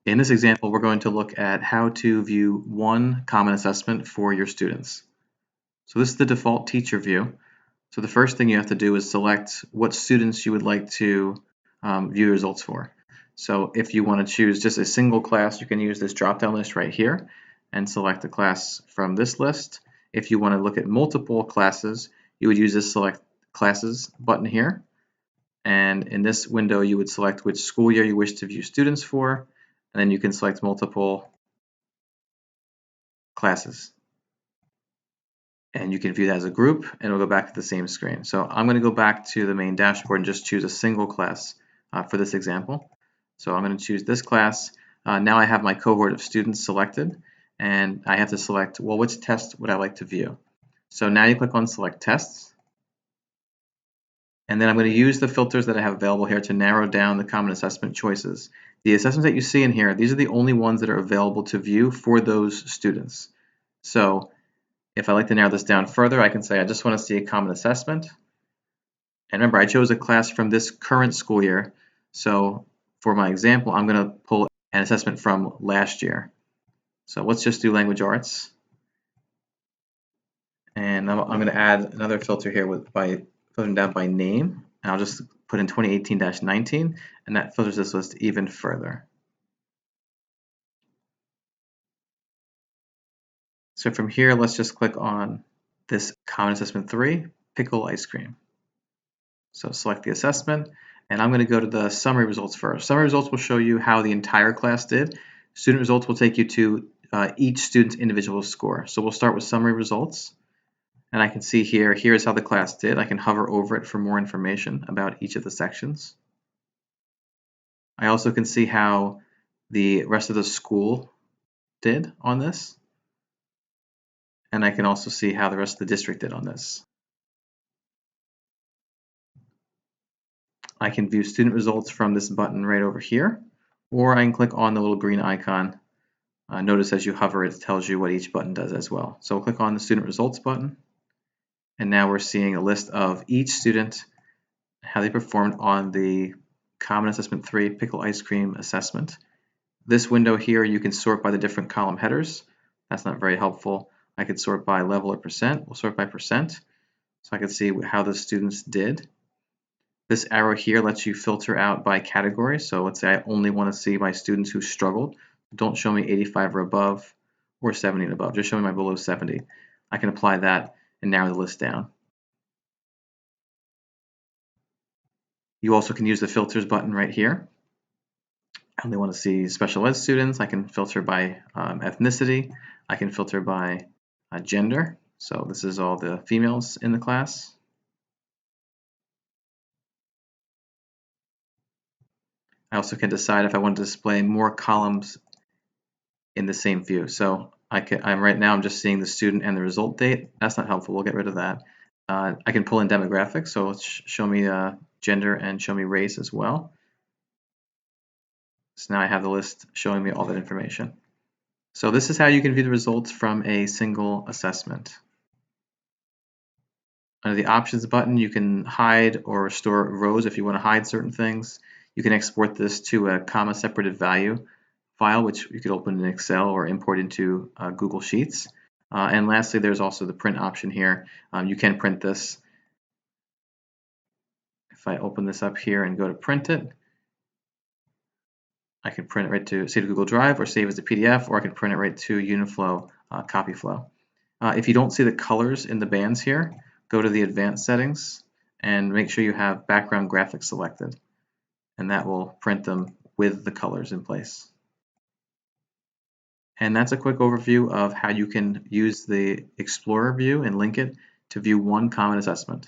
In this example, we're going to look at how to view one common assessment for your students. So this is the default teacher view. So the first thing you have to do is select what students you would like to view results for. So if you want to choose just a single class, you can use this drop-down list right here and select a class from this list. If you want to look at multiple classes, you would use this select classes button here. And in this window, you would select which school year you wish to view students for, and then you can select multiple classes. And you can view that as a group, and it'll go back to the same screen. So I'm going to go back to the main dashboard and just choose a single class for this example. So I'm going to choose this class. Now I have my cohort of students selected, and I have to select, well, which test would I like to view? So now you click on Select Tests. And then I'm going to use the filters that I have available here to narrow down the common assessment choices. The assessments that you see in here, these are the only ones that are available to view for those students. So if I like to narrow this down further, I can say I just want to see a common assessment. And remember, I chose a class from this current school year. So for my example, I'm going to pull an assessment from last year. So let's just do language arts. And I'm going to add another filter here by filtering down by name. And I'll just put in 2018-19, and that filters this list even further. So from here, let's just click on this Common Assessment 3, Pickle Ice Cream. So select the assessment, and I'm going to go to the summary results first. Summary results will show you how the entire class did. Student results will take you to each student's individual score. So we'll start with summary results. And I can see here's how the class did. I can hover over it for more information about each of the sections. I also can see how the rest of the school did on this. And I can also see how the rest of the district did on this. I can view student results from this button right over here, or I can click on the little green icon. Notice as you hover, it tells you what each button does as well. So we'll click on the student results button. And now we're seeing a list of each student, how they performed on the Common Assessment 3 Pickle Ice Cream assessment. This window here, you can sort by the different column headers. That's not very helpful. I could sort by level or percent. We'll sort by percent. So I can see how the students did. This arrow here lets you filter out by category. So let's say I only want to see my students who struggled. Don't show me 85 or above or 70 and above. Just show me my below 70. I can apply that and narrow the list down. You also can use the filters button right here. I only want to see special ed students. I can filter by ethnicity. I can filter by gender. So this is all the females in the class. I also can decide if I want to display more columns in the same view. So right now I'm just seeing the student and the result date. That's not helpful. We'll get rid of that. I can pull in demographics. So let's show me gender and show me race as well. So now I have the list showing me all that information. So this is how you can view the results from a single assessment. Under the options button, you can hide or restore rows if you want to hide certain things. You can export this to a comma separated value file, which you could open in Excel or import into Google Sheets. And lastly, there's also the print option here. You can print this. If I open this up here and go to print it, I can print it right to save to Google Drive or save as a PDF, or I can print it right to Uniflow CopyFlow. If you don't see the colors in the bands here, go to the advanced settings and make sure you have background graphics selected, and that will print them with the colors in place. And that's a quick overview of how you can use the Explorer view in Linkit to view one common assessment.